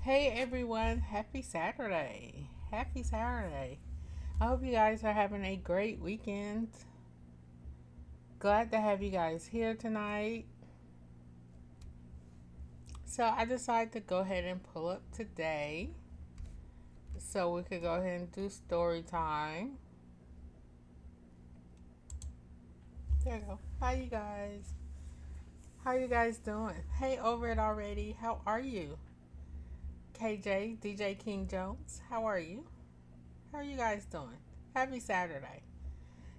Hey everyone, happy Saturday. Happy Saturday. I hope you guys are having a great weekend. Glad to have you guys here tonight. So I decided to go ahead and pull up today so we could go ahead and do story time. There you go. Hi you guys. How you guys doing? Hey over it already. How are you? KJ, DJ King Jones, how are you? How are you guys doing? Happy Saturday.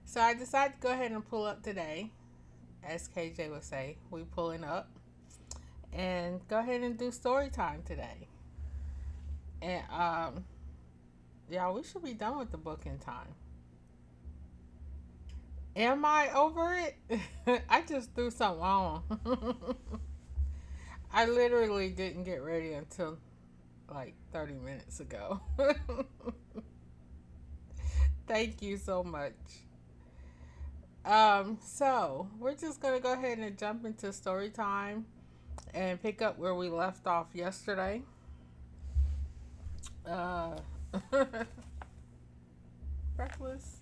So I decided to go ahead and pull up today. As KJ would say, we pulling up. And go ahead and do story time today. And y'all, we should be done with the book in time. Am I over it? I just threw something on. I literally didn't get ready until like 30 minutes ago. Thank you so much. So we're just gonna go ahead and jump into story time and pick up where we left off yesterday. Uh, Breathless.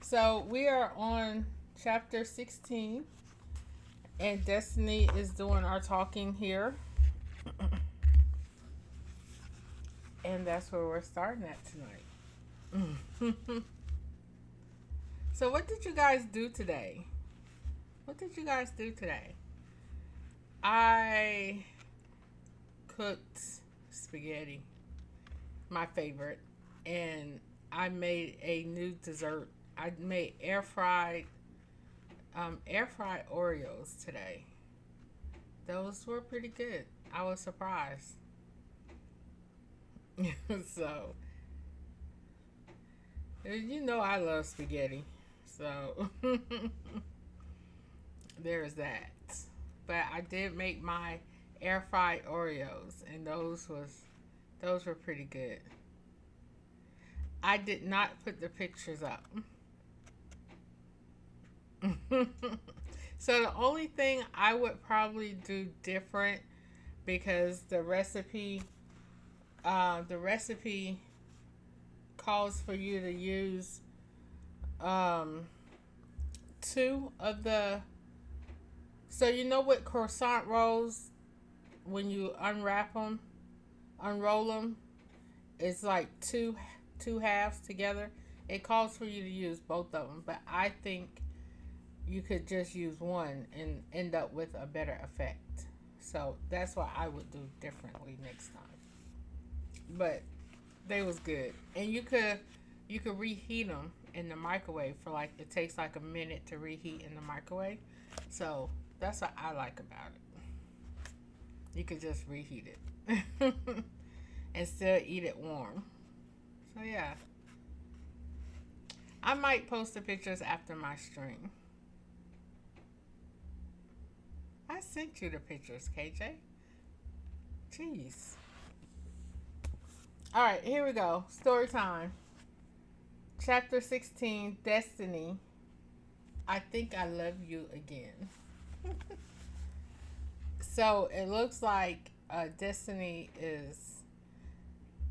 So we are on chapter 16, and Destiny is doing our talking here. And that's where we're starting at tonight. So what did you guys do today? What did you guys do today? I cooked spaghetti, my favorite, and I made a new dessert. I made air fried Oreos today. Those were pretty good. I was surprised. So, you know I love spaghetti. So, there's that. But I did make my air fried Oreos, and those were pretty good. I did not put the pictures up. So the only thing I would probably do different, because the recipe calls for you to use two of the. So you know what croissant rolls, when you unroll them, it's like two halves together. It calls for you to use both of them, but I think you could just use one and end up with a better effect. So that's what I would do differently next time. But they was good, and you could reheat them in the microwave for like, it takes like a minute to reheat in the microwave. So that's what I like about it. You could just reheat it and still eat it warm. So yeah, I might post the pictures after my stream. I sent you the pictures, KJ. Jeez. All right, here we go. Story time. Chapter 16, Destiny. I think I love you again. So it looks like Destiny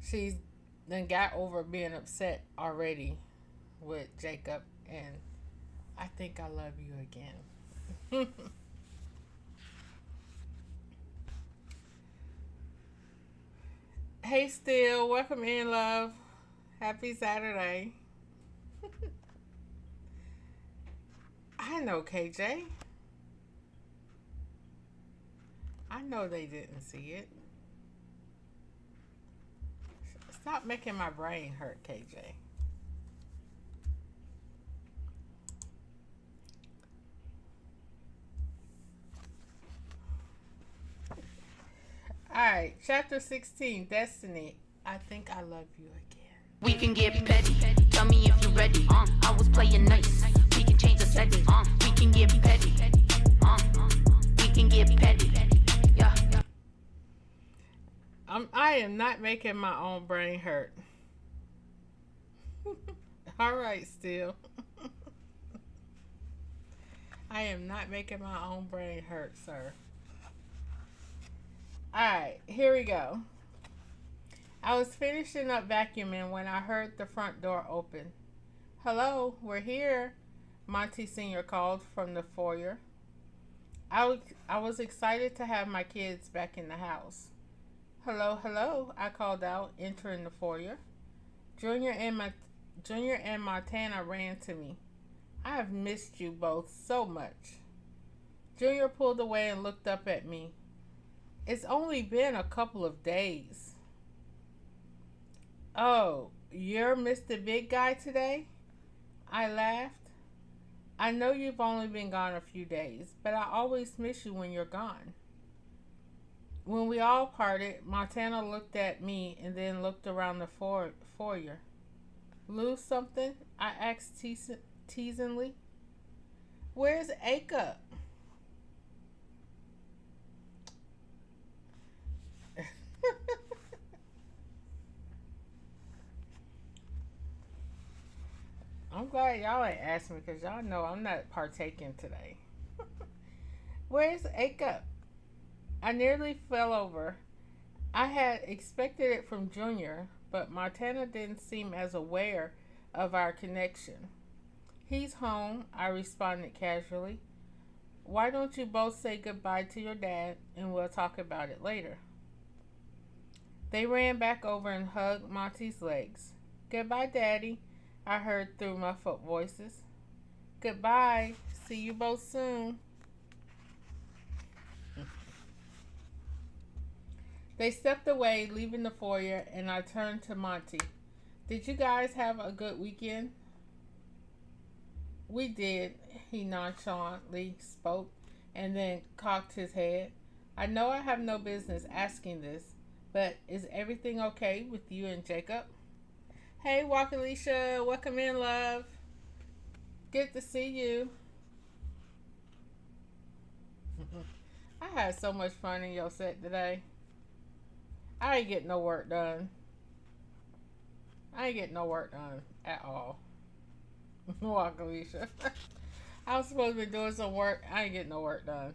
she's then got over being upset already with Jacob, and I think I love you again. Hey, Still, welcome in, love. Happy Saturday. I know, KJ. I know they didn't see it. Stop making my brain hurt, KJ. Alright, chapter 16, Destiny. I think I love you again. We can get petty. Tell me if you're ready. I was playing nice. We can change the setting. We can get petty. We can get petty. Yeah. I am not making my own brain hurt. Alright, Still. I am not making my own brain hurt, sir. Alright, here we go. I was finishing up vacuuming when I heard the front door open. Hello, we're here, Monty Sr. called from the foyer. I was excited to have my kids back in the house. Hello, hello, I called out, entering the foyer. Junior and my Junior and Montana ran to me. I have missed you both so much. Junior pulled away and looked up at me. It's only been a couple of days. Oh, you're Mr. Big Guy today? I laughed. I know you've only been gone a few days, but I always miss you when you're gone. When we all parted, Montana looked at me and then looked around the foyer. Lose something? I asked teasingly. Where's Acup? I'm glad y'all ain't asked me because y'all know I'm not partaking today. Where's Acup? I nearly fell over. I had expected it from Junior, but Montana didn't seem as aware of our connection. He's home, I responded casually. Why don't you both say goodbye to your dad and we'll talk about it later? They ran back over and hugged Monty's legs. Goodbye, Daddy, I heard through muffled voices. Goodbye. See you both soon. They stepped away, leaving the foyer, and I turned to Monty. Did you guys have a good weekend? We did, he nonchalantly spoke, and then cocked his head. I know I have no business asking this, but is everything okay with you and Jacob? Hey, Wakalisha, welcome in, love. Good to see you. I had so much fun in your set today. I ain't getting no work done. I ain't getting no work done at all. Wakalisha. I was supposed to be doing some work. I ain't getting no work done.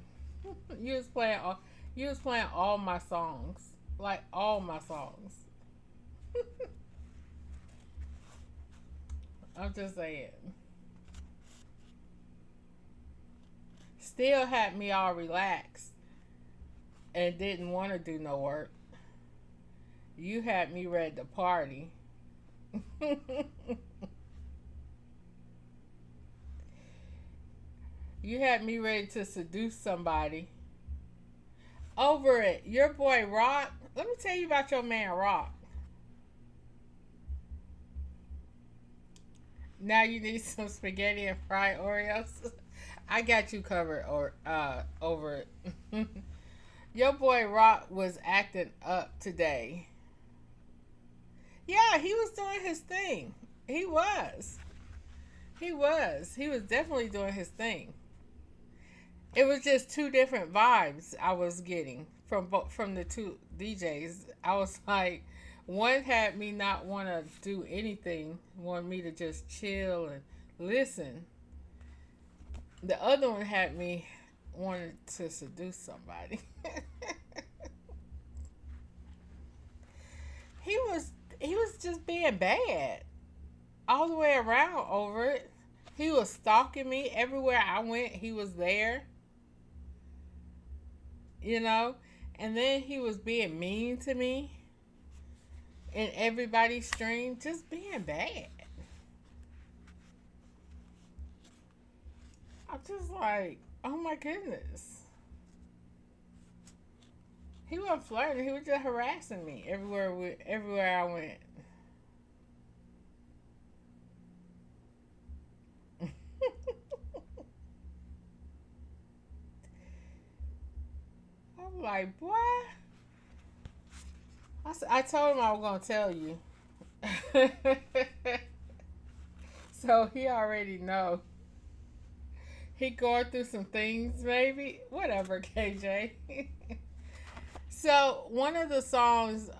You was playing all my songs. Like all my songs. I'm just saying. Still had me all relaxed and didn't want to do no work. You had me ready to party. You had me ready to seduce somebody. Over it. Your boy Rock. Let me tell you about your man Rock. Now you need some spaghetti and fried Oreos. I got you covered or over it. Your boy Rock was acting up today. Yeah, he was doing his thing. He was. He was definitely doing his thing. It was just two different vibes I was getting from the two DJs. I was like, one had me not want to do anything, wanted me to just chill and listen. The other one had me wanted to seduce somebody. He was just being bad all the way around over it. He was stalking me everywhere I went. He was there, you know, and then he was being mean to me in everybody's stream, just being bad. I'm just like, oh my goodness. He wasn't flirting. He was just harassing me everywhere I went. I'm like, boy. I told him I was going to tell you. So he already know. He going through some things, maybe. Whatever, KJ. So one of the songs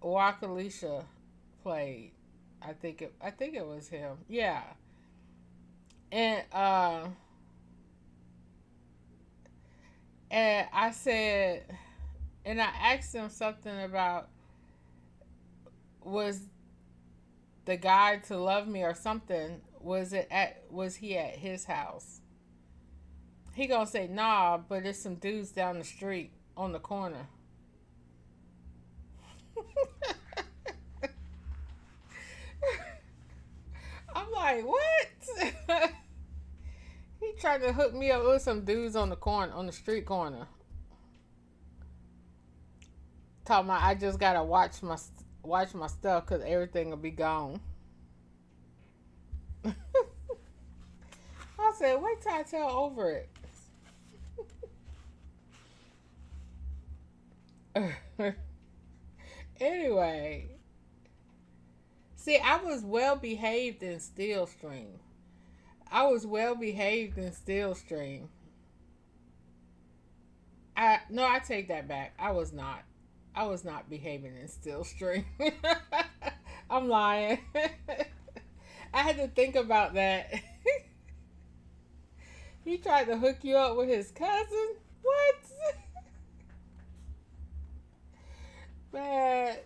Wakalisha played, I think it was him. Yeah. And I said and I asked him something about, was the guy to love me or something, was he at his house? He gonna say nah, but there's some dudes down the street on the corner. I'm like, what? He tried to hook me up with some dudes on the corner, on the street corner. Talking about I just gotta watch my stuff because everything will be gone. I said, wait till I tell over it. Anyway, see, I was well behaved in Steel Stream. I was well behaved in Steel Stream. I take that back. I was not. I was not behaving in Steel Stream. I'm lying. I had to think about that. He tried to hook you up with his cousin? What? Man,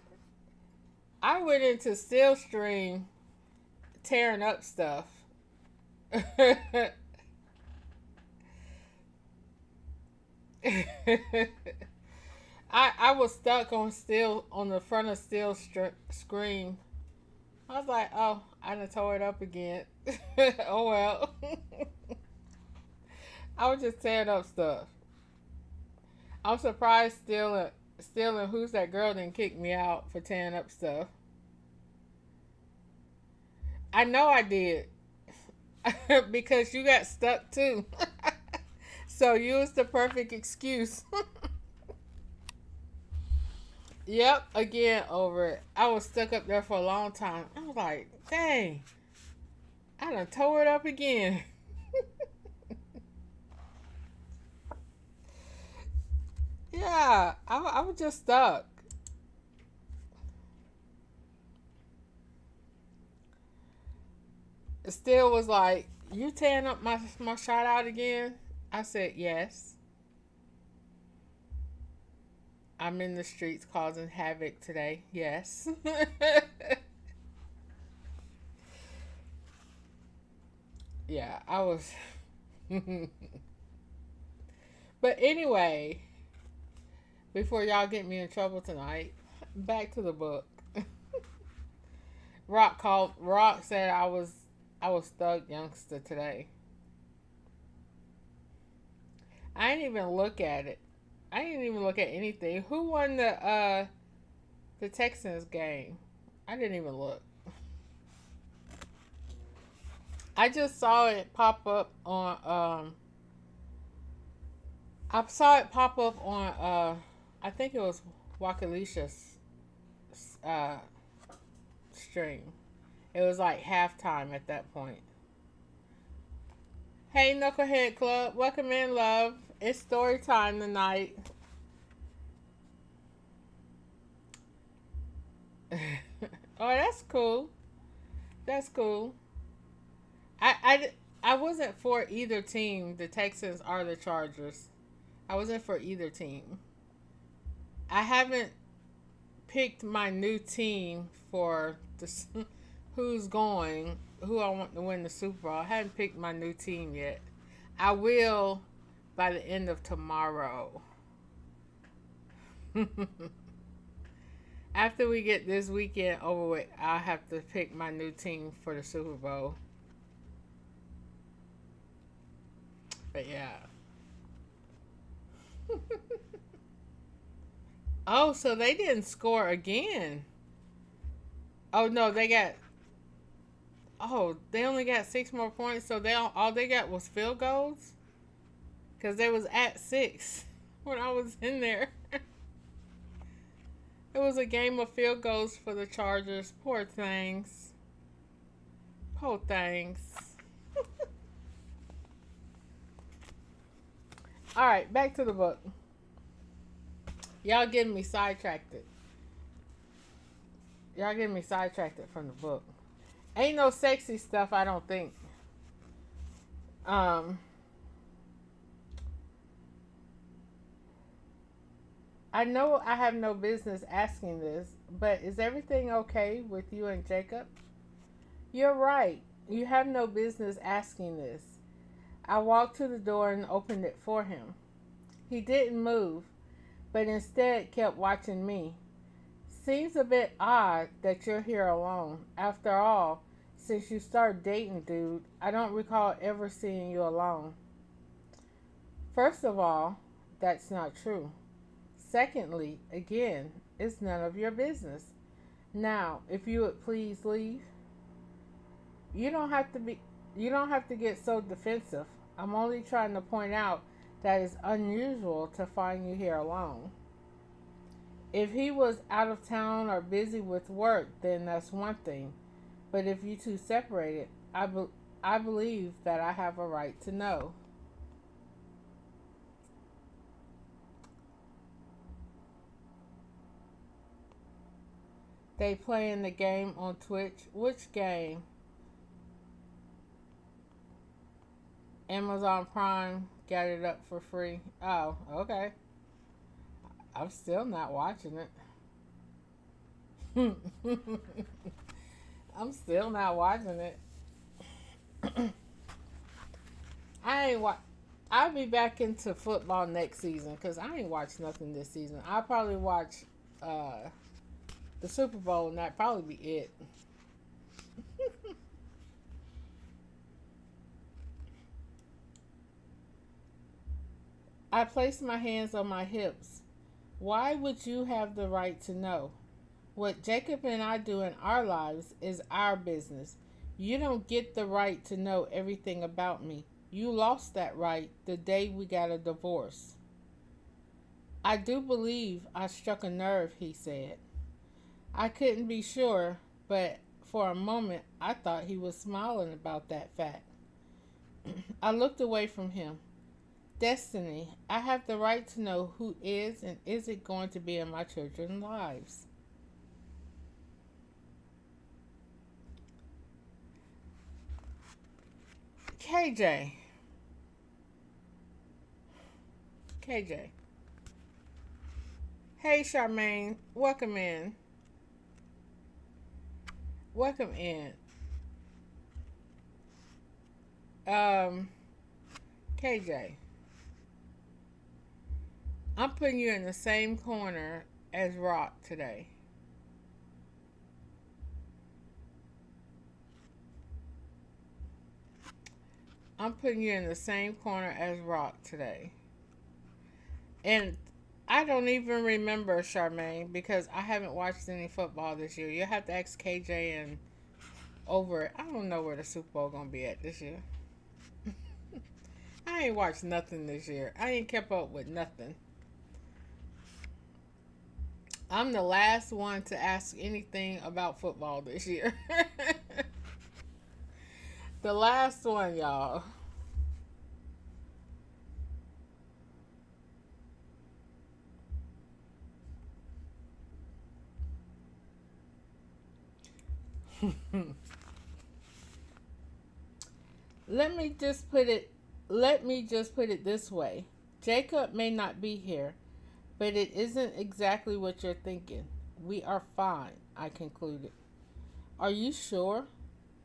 I went into Steel Stream tearing up stuff. I was stuck on the front of screen. I was like, oh, I done tore it up again. Oh well. I was just tearing up stuff. I'm surprised stealing Who's That Girl didn't kick me out for tearing up stuff. I know I did. Because you got stuck too. So you was the perfect excuse. Yep, again over it. I was stuck up there for a long time. I was like, dang, I done tore it up again. Yeah, I was just stuck. It still was like, you tearing up my shot out again? I said, yes. I'm in the streets causing havoc today. Yes. Yeah, I was. But anyway, before y'all get me in trouble tonight, back to the book. Rock said I was thug youngster today. I didn't even look at it. I didn't even look at anything. Who won the Texans game? I didn't even look. I just saw it pop up on I saw it pop up on I think it was Wakalicia's uh stream. It was like halftime at that point. Hey Knucklehead Club, welcome in, love. It's story time tonight. Oh, that's cool. That's cool. I wasn't for either team, the Texans or the Chargers. I wasn't for either team. I haven't picked my new team for who I want to win the Super Bowl. I haven't picked my new team yet. I will by the end of tomorrow. After we get this weekend over with, I'll have to pick my new team for the Super Bowl. But yeah. Oh, so they didn't score again. Oh no, they only got 6 more points, so all they got was field goals? Because they was at 6 when I was in there. It was a game of field goals for the Chargers. Poor things. Poor things. Alright, back to the book. Y'all getting me sidetracked. Y'all getting me sidetracked from the book. Ain't no sexy stuff, I don't think. I know I have no business asking this, but is everything okay with you and Jacob? You're right. You have no business asking this. I walked to the door and opened it for him. He didn't move, but instead kept watching me. Seems a bit odd that you're here alone. After all, since you started dating, dude, I don't recall ever seeing you alone. First of all, that's not true. Secondly, again, it's none of your business. Now, if you would please leave. You don't have to be you don't have to get so defensive. I'm only trying to point out that it's unusual to find you here alone. If he was out of town or busy with work, then that's one thing. But if you two separated, I believe that I have a right to know. They playing the game on Twitch. Which game? Amazon Prime got it up for free. Oh, okay. I'm still not watching it. I'm still not watching it. I ain't wa- I'll be back into football next season because I ain't watched nothing this season. I'll probably watch uh, the Super Bowl and that probably be it. I placed my hands on my hips. Why would you have the right to know? What Jacob and I do in our lives is our business. You don't get the right to know everything about me. You lost that right the day we got a divorce. I do believe I struck a nerve, he said. I couldn't be sure, but for a moment I thought he was smiling about that fact. I looked away from him. Destiny, I have the right to know who is and isn't going to be in my children's lives. KJ. KJ. Hey, Charmaine. Welcome in. Welcome in. Um, KJ. I'm putting you in the same corner as Rock today. I'm putting you in the same corner as Rock today. And I don't even remember, Charmaine, because I haven't watched any football this year. You'll have to ask KJ and over. I don't know where the Super Bowl gonna be at this year. I ain't watched nothing this year. I ain't kept up with nothing. I'm the last one to ask anything about football this year. The last one, y'all. Let me just put it let me just put it this way. Jacob may not be here, but it isn't exactly what you're thinking. We are fine, I concluded. Are you sure?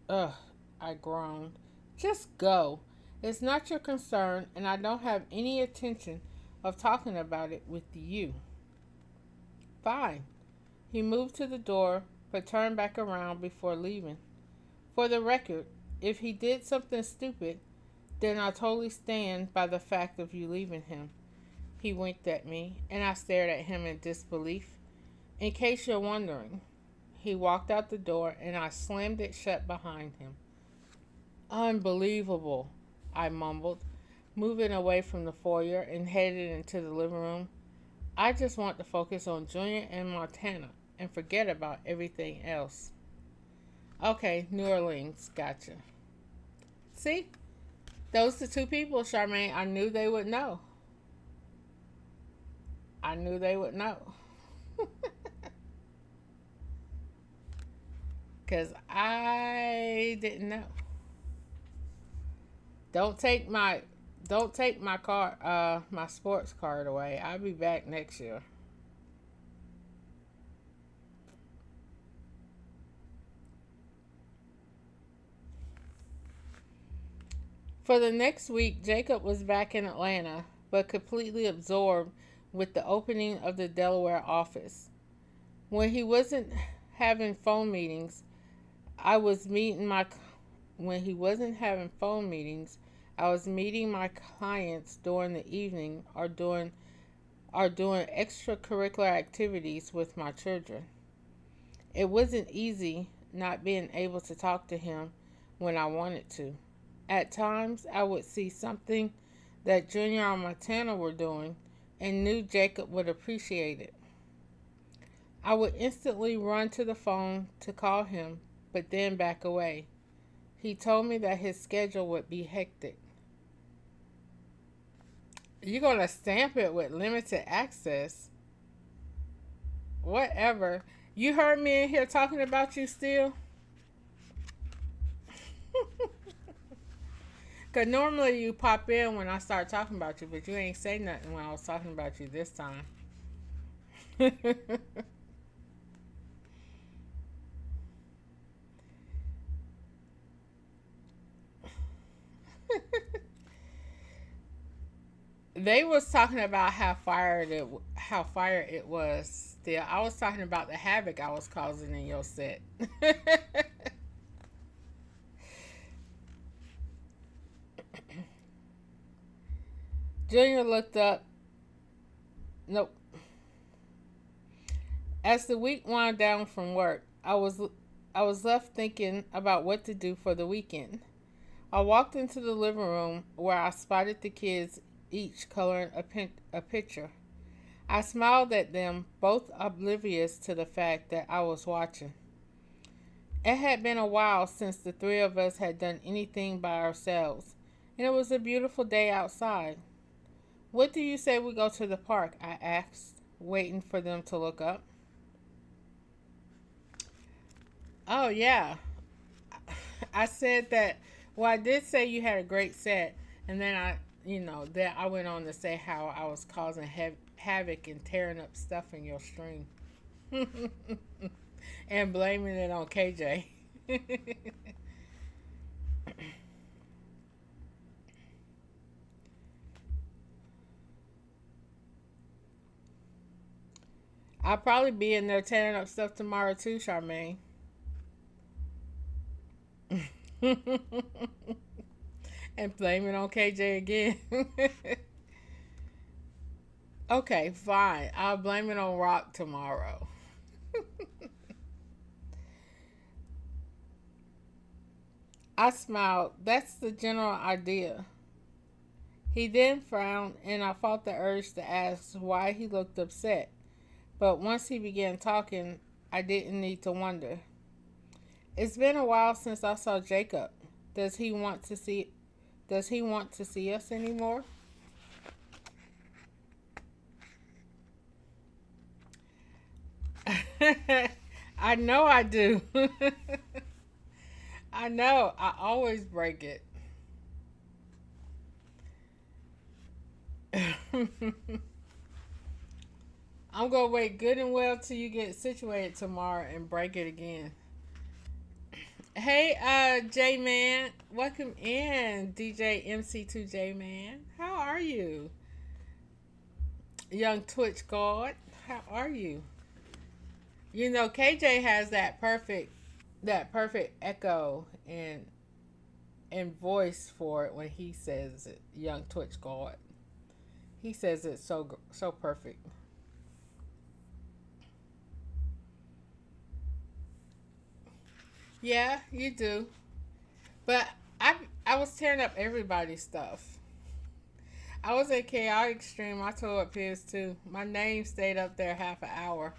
Ugh, I groaned. Just go. It's not your concern, and I don't have any intention of talking about it with you. Fine. He moved to the door, but turned back around before leaving. For the record, if he did something stupid, then I totally stand by the fact of you leaving him. He winked at me, and I stared at him in disbelief. In case you're wondering, he walked out the door, and I slammed it shut behind him. Unbelievable, I mumbled, moving away from the foyer and headed into the living room. I just want to focus on Junior and Montana and forget about everything else. Okay, New Orleans, gotcha. See? Those the two people, Charmaine, I knew they would know. I knew they would know. Because I didn't know. Don't take my don't take my car my sports card away. I'll be back next year. For the next week, Jacob was back in Atlanta, but completely absorbed with the opening of the Delaware office. When he wasn't having phone meetings, I was meeting my when he wasn't having phone meetings, I was meeting my clients during the evening or doing extracurricular activities with my children. It wasn't easy not being able to talk to him when I wanted to. At times, I would see something that Junior or Montana were doing and knew Jacob would appreciate it. I would instantly run to the phone to call him, but then back away. He told me that his schedule would be hectic. You're going to stamp it with limited access? Whatever. You heard me in here talking about you still? Because normally you pop in when I start talking about you, but you ain't say nothing when I was talking about you this time. They was talking about how fire it was. Still, I was talking about the havoc I was causing in your set. Junior looked up. Nope. As the week wound down from work, I was left thinking about what to do for the weekend. I walked into the living room where I spotted the kids each coloring a picture. I smiled at them, both oblivious to the fact that I was watching. It had been a while since the three of us had done anything by ourselves, and it was a beautiful day outside. What do you say we go to the park? I asked, waiting for them to look up. Oh, yeah. I said that, well, I did say you had a great set, and then then I went on to say how I was causing havoc and tearing up stuff in your stream. And blaming it on KJ. I'll probably be in there tearing up stuff tomorrow too, Charmaine. And blame it on KJ again. Okay, fine. I'll blame it on Rock tomorrow. I smiled. That's the general idea. He then frowned, and I felt the urge to ask why he looked upset. But once he began talking, I didn't need to wonder. It's been a while since I saw Jacob. Does he want to see does he want to see us anymore? I know I do. I know. I always break it. I'm gonna wait good and well till you get situated tomorrow and break it again. Hey, J Man, welcome in, DJ MC2 J Man. How are you, young Twitch God? How are you? You know, KJ has that perfect echo and voice for it when he says it. Young Twitch God, he says it so perfect. Yeah, you do. But I was tearing up everybody's stuff. I was at Chaotic Stream. I tore up his too. My name stayed up there half an hour.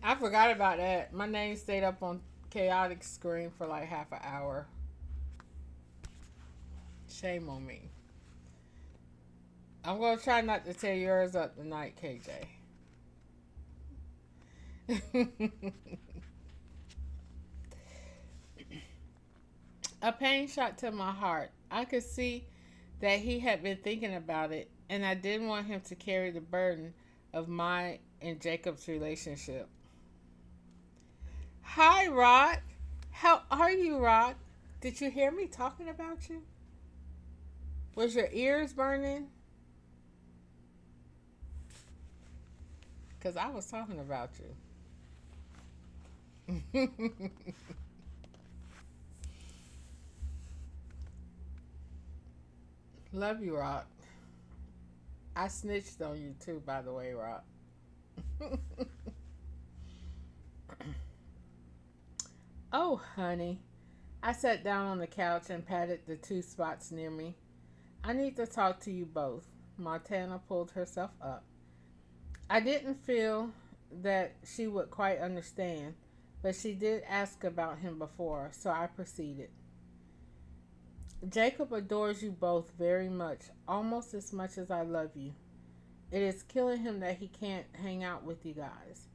I forgot about that. My name stayed up on Chaotic screen for like half an hour. Shame on me. I'm gonna try not to tear yours up tonight, KJ. A pain shot to my heart. I could see that he had been thinking about it, and I didn't want him to carry the burden of my and Jacob's relationship. Hi, Rod. How are you, Rock? Did you hear me talking about you? Was your ears burning? Because I was talking about you. Love you, Rock. I snitched on you too, by the way, Rock. Oh, honey. I sat down on the couch and patted the two spots near me. I need to talk to you both. Montana pulled herself up. I didn't feel that she would quite understand, but she did ask about him before, so I proceeded. Jacob adores you both very much, almost as much as I love you. It is killing him that he can't hang out with you guys.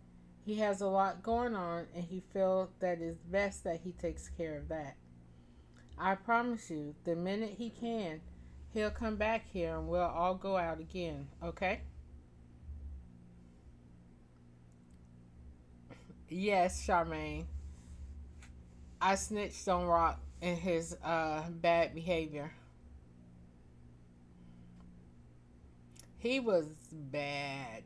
He has a lot going on, and he feels that it's best that he takes care of that. I promise you, the minute he can, he'll come back here and we'll all go out again, okay? Yes, Charmaine. I snitched on Rock and his bad behavior. He was bad.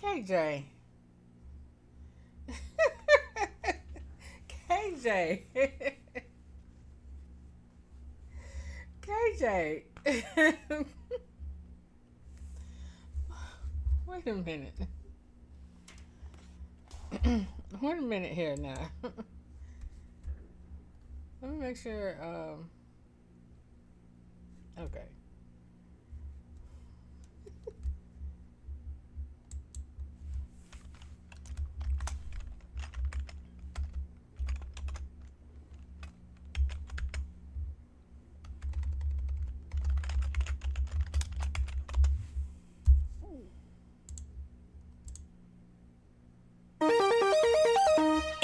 KJ. KJ. KJ. Wait a minute. Wait a minute here now. Let me make sure. Okay.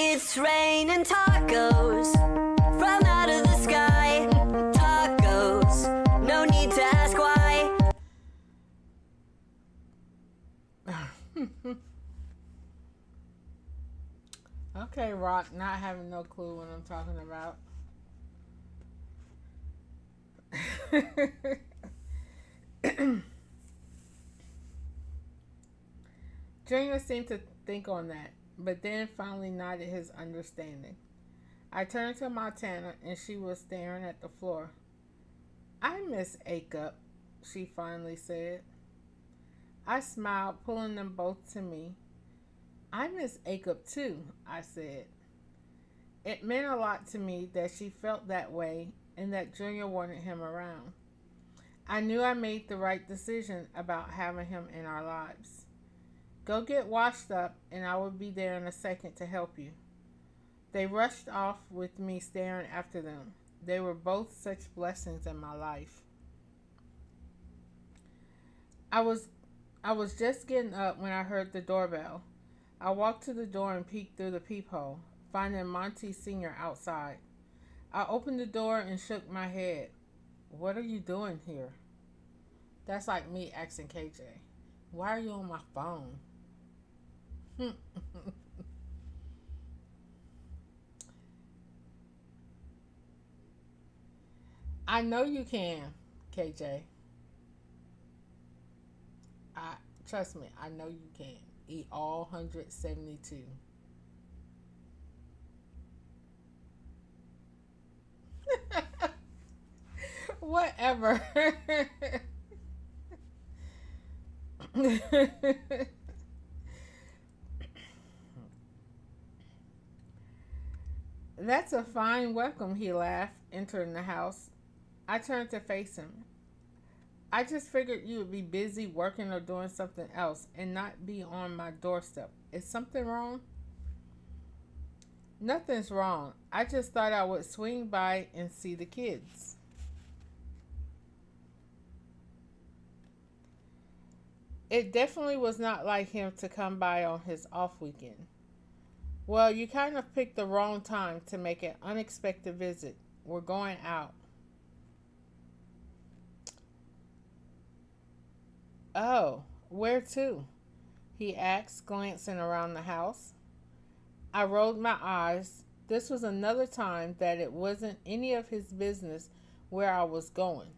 It's raining tacos from out of the sky. Tacos, no need to ask why. Okay, Rock, not having no clue what I'm talking about. Junior seemed to think on that, but then finally nodded his understanding. I turned to Montana, and she was staring at the floor. I miss Acup, she finally said. I smiled, pulling them both to me. I miss Acup too, I said. It meant a lot to me that she felt that way and that Junior wanted him around. I knew I made the right decision about having him in our lives. Go get washed up, and I will be there in a second to help you. They rushed off with me staring after them. They were both such blessings in my life. I was just getting up when I heard the doorbell. I walked to the door and peeked through the peephole, finding Monty Sr. outside. I opened the door and shook my head. What are you doing here? That's like me asking KJ, why are you on my phone? I know you can, KJ. Trust me, I know you can. Eat all 172. Whatever. That's a fine welcome, he laughed, entering the house. I turned to face him. I just figured you would be busy working or doing something else and not be on my doorstep. Is something wrong? Nothing's wrong. I just thought I would swing by and see the kids. It definitely was not like him to come by on his off weekend. Well, you kind of picked the wrong time to make an unexpected visit. We're going out. Oh, where to? He asked, glancing around the house. I rolled my eyes. This was another time that it wasn't any of his business where I was going.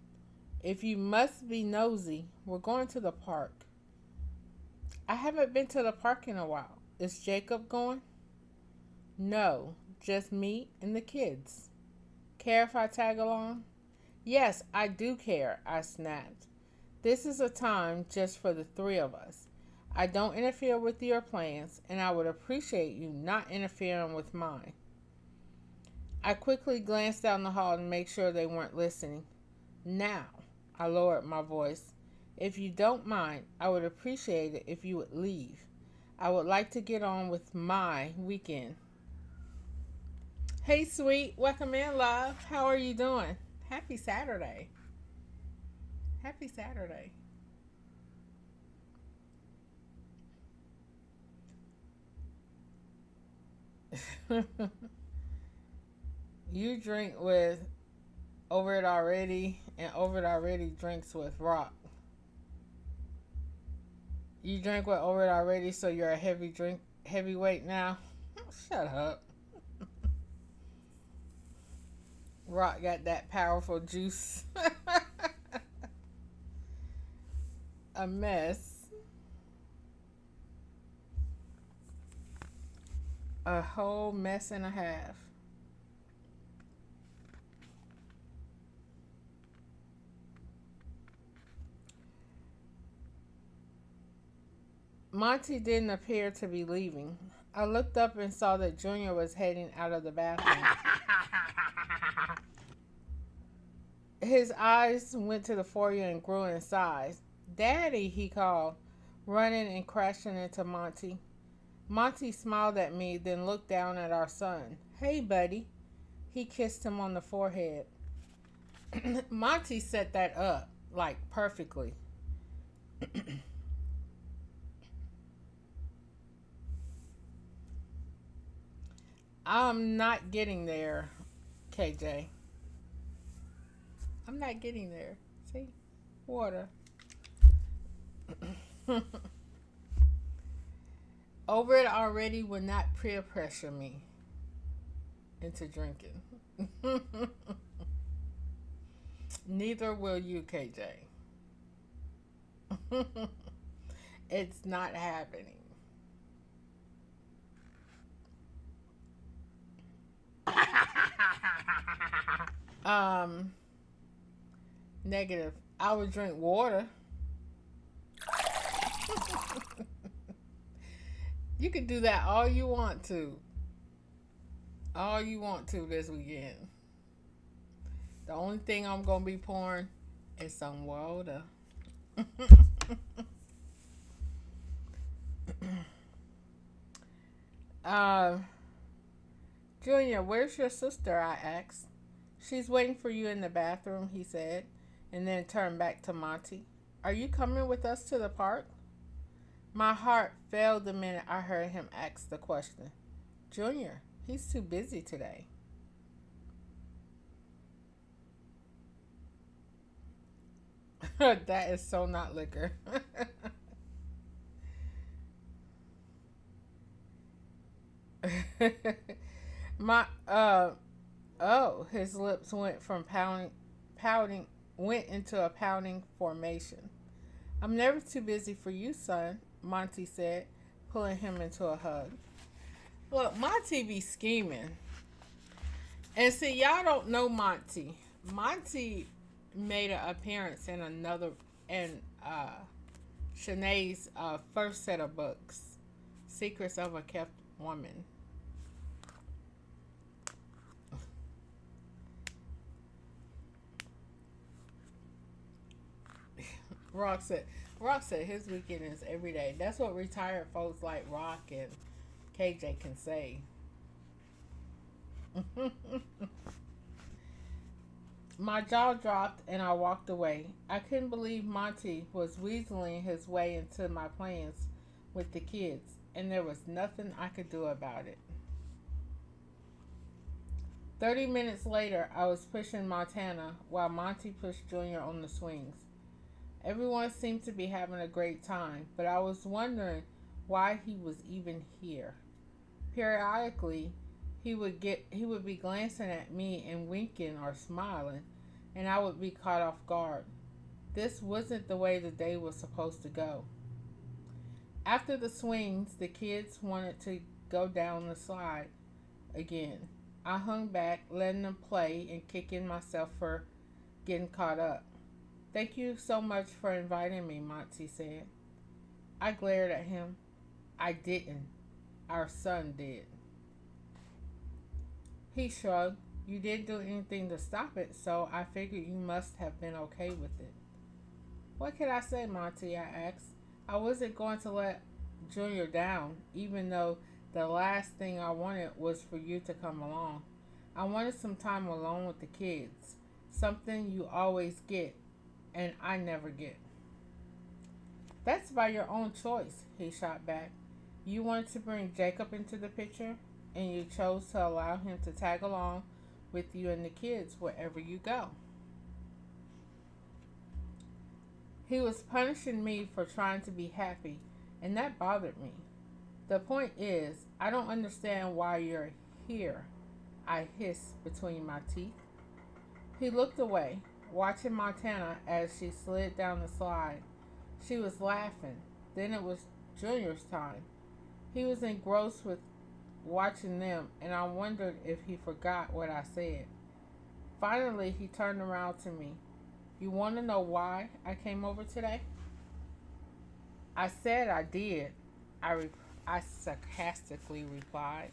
If you must be nosy, we're going to the park. I haven't been to the park in a while. Is Jacob going? No, just me and the kids. Care if I tag along? Yes, I do care, I snapped. This is a time just for the three of us. I don't interfere with your plans, and I would appreciate you not interfering with mine. I quickly glanced down the hall to make sure they weren't listening. Now, I lowered my voice. If you don't mind, I would appreciate it if you would leave. I would like to get on with my weekend. Hey, sweet. Welcome in, love. How are you doing? Happy Saturday. Happy Saturday. You drink with Over It Already, and Over It Already drinks with Rock. You drink with Over It Already, so you're a heavyweight now? Shut up. Rock got that powerful juice. A mess. A whole mess and a half. Monty didn't appear to be leaving. I looked up and saw that Junior was heading out of the bathroom. His eyes went to the foyer and grew in size. Daddy, he called, running and crashing into Monty. Monty smiled at me, then looked down at our son. Hey, buddy. He kissed him on the forehead. Monty set that up, like, perfectly. I'm not getting there, KJ. I'm not getting there. See? Water. Over It Already would not peer pressure me into drinking. Neither will you, KJ. It's not happening. Negative. I would drink water. You can do that all you want to. All you want to this weekend. The only thing I'm going to be pouring is some water. uh, Junior, where's your sister? I asked. She's waiting for you in the bathroom, he said, and then turned back to Monty. Are you coming with us to the park? My heart fell the minute I heard him ask the question. Junior, he's too busy today. That is so not liquor. My his lips went from pouting went into a pouting formation. I'm never too busy for you, son, Monty said, pulling him into a hug. Look, Monty be scheming. And see, y'all don't know Monty. Monty made an appearance in Shanae's first set of books, Secrets of a Kept Woman. Rock said his weekend is every day. That's what retired folks like Rock and KJ can say. My jaw dropped and I walked away. I couldn't believe Monty was weaseling his way into my plans with the kids, and there was nothing I could do about it. 30 minutes later, I was pushing Montana while Monty pushed Junior on the swings. Everyone seemed to be having a great time, but I was wondering why he was even here. Periodically, he would be glancing at me and winking or smiling, and I would be caught off guard. This wasn't the way the day was supposed to go. After the swings, the kids wanted to go down the slide again. I hung back, letting them play and kicking myself for getting caught up. Thank you so much for inviting me, Monty said. I glared at him. I didn't. Our son did. He shrugged. You didn't do anything to stop it, so I figured you must have been okay with it. What could I say, Monty? I asked. I wasn't going to let Junior down, even though the last thing I wanted was for you to come along. I wanted some time alone with the kids, something you always get, and I never get. That's by your own choice, he shot back. You wanted to bring Jacob into the picture, and you chose to allow him to tag along with you and the kids wherever you go. He was punishing me for trying to be happy, and that bothered me. The point is, I don't understand why you're here, I hissed between my teeth. He looked away, watching Montana as she slid down the slide. She was laughing. Then it was Junior's time. He was engrossed with watching them, and I wondered if he forgot what I said. Finally, he turned around to me. You want to know why I came over today? I said I did. I sarcastically replied.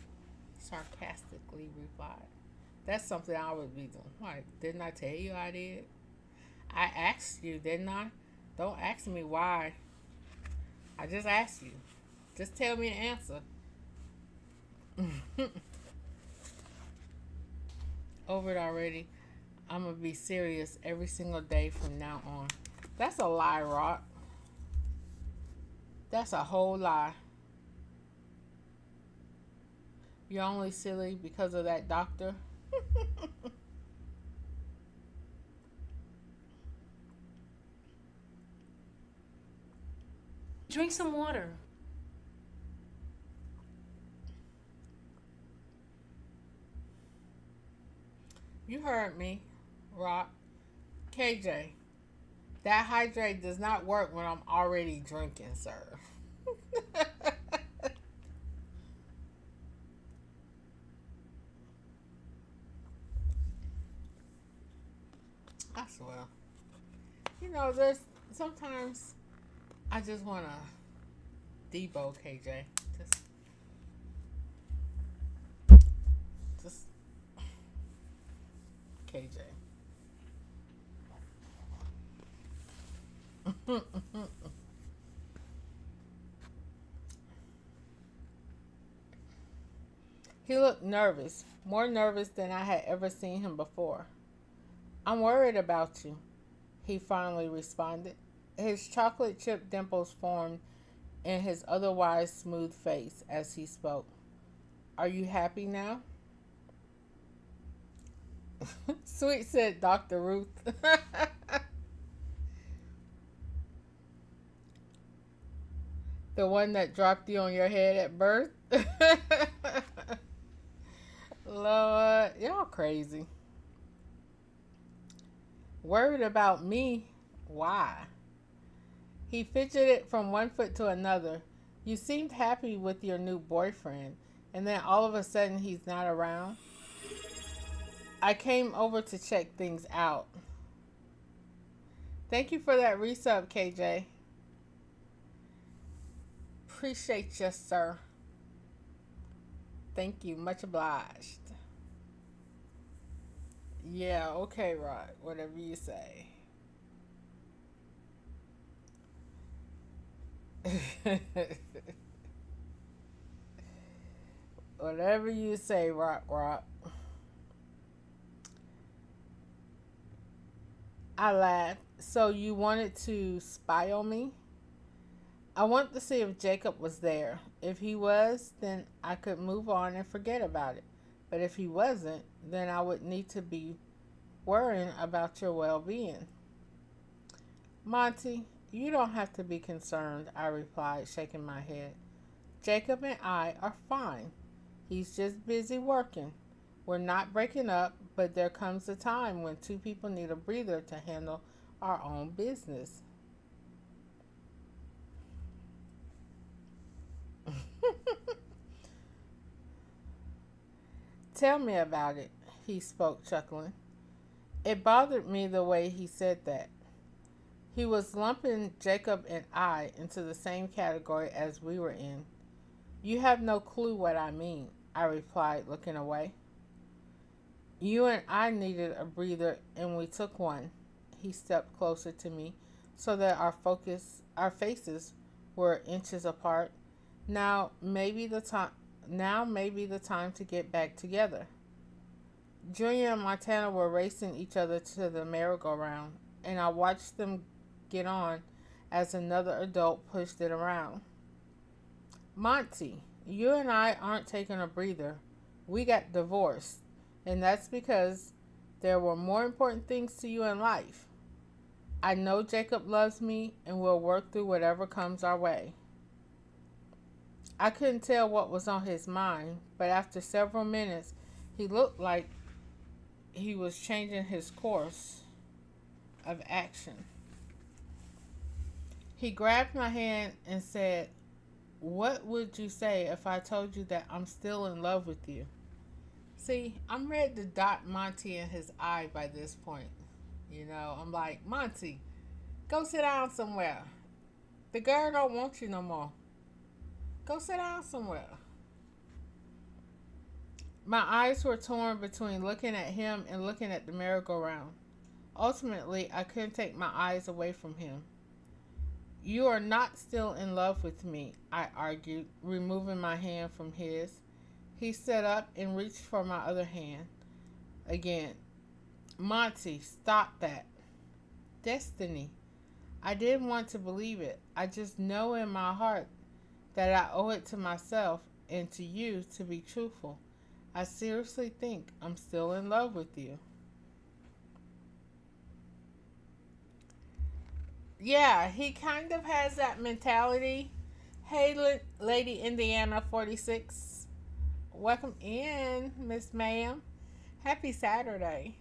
That's something I would be doing. Why, didn't I tell you I did? I asked you, didn't I? Don't ask me why. I just asked you. Just tell me the answer. Over it already. I'm going to be serious every single day from now on. That's a lie, Rock. That's a whole lie. You're only silly because of that doctor. Drink some water. You heard me, Rock. KJ, that hydrate does not work when I'm already drinking, sir. I swear. There's sometimes I just want to debo KJ. Just KJ. He looked nervous, more nervous than I had ever seen him before. I'm worried about you, he finally responded. His chocolate chip dimples formed in his otherwise smooth face as he spoke. Are you happy now? Sweet, said Dr. Ruth. The one that dropped you on your head at birth? Lord, y'all crazy. Worried about me? Why? He fidgeted from one foot to another. You seemed happy with your new boyfriend, and then all of a sudden he's not around. I came over to check things out. Thank you for that resub, KJ. Appreciate you, sir. Thank you. Much obliged. Yeah, okay, Rod. Whatever you say. Whatever you say, Rock. I laughed. So you wanted to spy on me? I wanted to see if Jacob was there. If he was, then I could move on and forget about it. But if he wasn't, then I would need to be worrying about your well-being. Monty, you don't have to be concerned, I replied, shaking my head. Jacob and I are fine. He's just busy working. We're not breaking up, but there comes a time when two people need a breather to handle our own business. Tell me about it, he spoke, chuckling. It bothered me the way he said that. He was lumping Jacob and I into the same category as we were in. You have no clue what I mean, I replied, looking away. You and I needed a breather and we took one. He stepped closer to me so that our faces were inches apart. Now maybe the time now may be the time to get back together. Junior and Montana were racing each other to the merry-go-round, and I watched them get on as another adult pushed it around. Monty, you and I aren't taking a breather. We got divorced, and that's because there were more important things to you in life. I know Jacob loves me, and we'll work through whatever comes our way. I couldn't tell what was on his mind, but after several minutes, he looked like he was changing his course of action. He grabbed my hand and said, What would you say if I told you that I'm still in love with you? See, I'm ready to dot Monty in his eye by this point. I'm like, Monty, go sit down somewhere. The girl don't want you no more. Go sit down somewhere. My eyes were torn between looking at him and looking at the merry-go-round. Ultimately, I couldn't take my eyes away from him. You are not still in love with me, I argued, removing my hand from his. He stood up and reached for my other hand. Again, Monty, stop that. Destiny. I didn't want to believe it. I just know in my heart that I owe it to myself and to you to be truthful. I seriously think I'm still in love with you. Yeah, he kind of has that mentality. Hey, Lady Indiana 46. Welcome in, Miss Ma'am. Happy Saturday.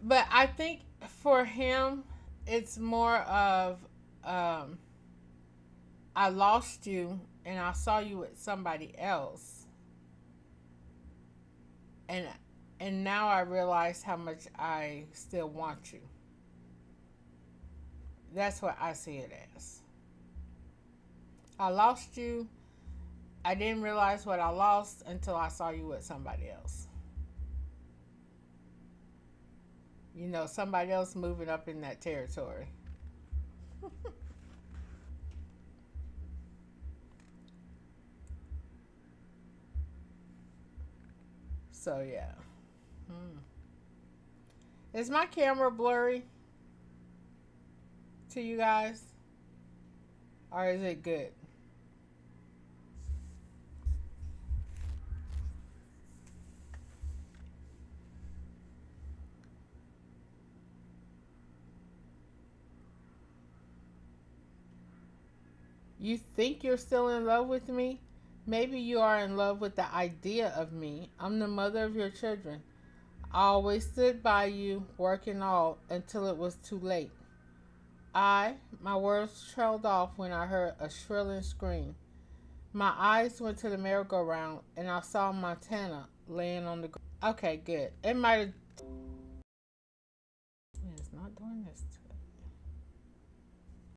But I think for him, it's more of I lost you and I saw you with somebody else. And and now I realize how much I still want you. That's what I see it as. I lost you. I didn't realize what I lost until I saw you with somebody else. Somebody else moving up in that territory. So, yeah. Hmm. Is my camera blurry to you guys? Or is it good? You think you're still in love with me? Maybe you are in love with the idea of me. I'm the mother of your children. I always stood by you, working all until it was too late. My words trailed off when I heard a shrilling scream. My eyes went to the merry-go-round and I saw Montana laying on the ground. Okay, good. It might have